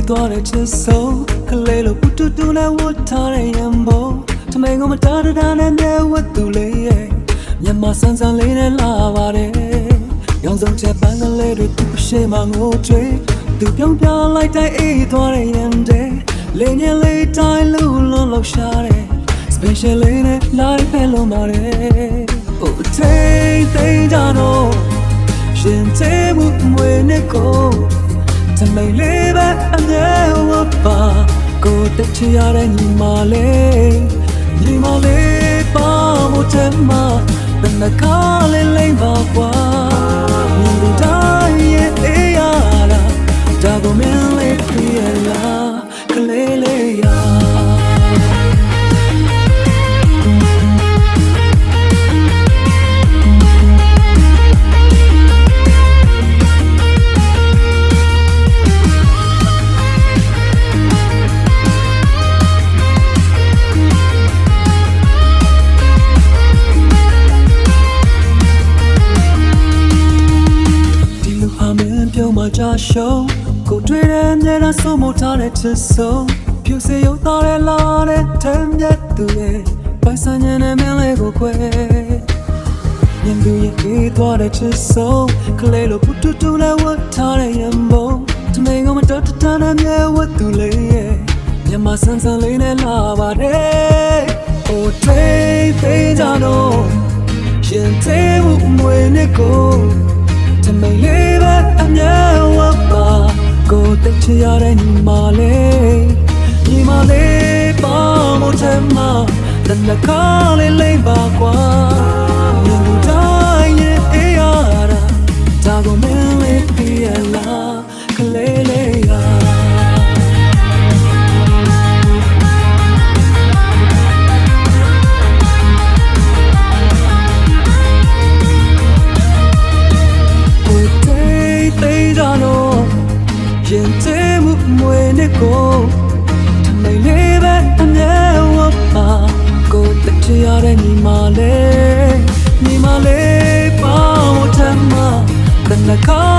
သွားတဲ့ချစ်ဆုံးကလေးလိုပူတူတူနဲ့ဝတ်ထားတဲ့ရံပုံထမင်းကမတားတာနဲ့မြဲဝတ်သူလေးရဲ့မြန်မာဆန်းဆန်းလေးနဲ့လာပါတယ်ရောင်စုံချက်ပန်းကလေးတွေသူ့ရှိမှငိုကြွေးသူပြုံးပြလိုက်တိုင်းအေးသွားတဲ့ရံတဲ့လေညလေးတိုင်းလူလုံးလောက်ရှာတယ် special လေးနဲ့လိုက်ဖယ်လုံးပါတယ် Oh take ကြတော့ရှင်သေးမှုမွေနဲ့ကိုทำไมเล่แบบอันเดียวป่ะก็แต่เชียร์ได้ยินมาเลยป้าโมเทมาแต่นักข่าวเล่นบ้ากว่ายิ่งดูได้ยังเอียละจากก็ไม่เล่นเพียงละก็เลยပြုံးမကြရှုံးကိုတွေ့တဲ့မြဲတမ်းဆုံးမထားတဲ့ချစ်ဆုံးဖြူစေရုပ်သားတဲ့လာတဲ့တမ်းမြတ်သူရဲ့ပိုင်ဆိုင်တဲ့မင်းလေးကိုခွဲမြင်သူရဲ့အေးသွားတဲ့ချစ်ဆုံးကလေးလိုပူတူတူနဲ့ဝတ်ထားတဲ့ရံပုံတမင်ကမတော်တန်တဲ့မြဲဝတ်သူလေးရဲ့မြန်မာဆန်းဆန်းလေးနဲ့လာပါတယ် Oh take ကြတော့ရှင်သေးမှုမွေနဲ့ကိုทำไมเล่แบบอันเดียวป่ะก็แต่เชียร์ได้ยินมาเลยป้าโมเทมาแต่นักข่าวเล่นบ้ากว่ายิ่งดูได้ยังเอียละจากก็ไม่เล่นเพียงละก็เลยရင်သေးမှုမွေနဲ့ကိုทำไมเล่แบบอันเดียวป่ะก็แต่เชียร์ได้ยินมาเลยป้าโมเทมาแต่นักข่าว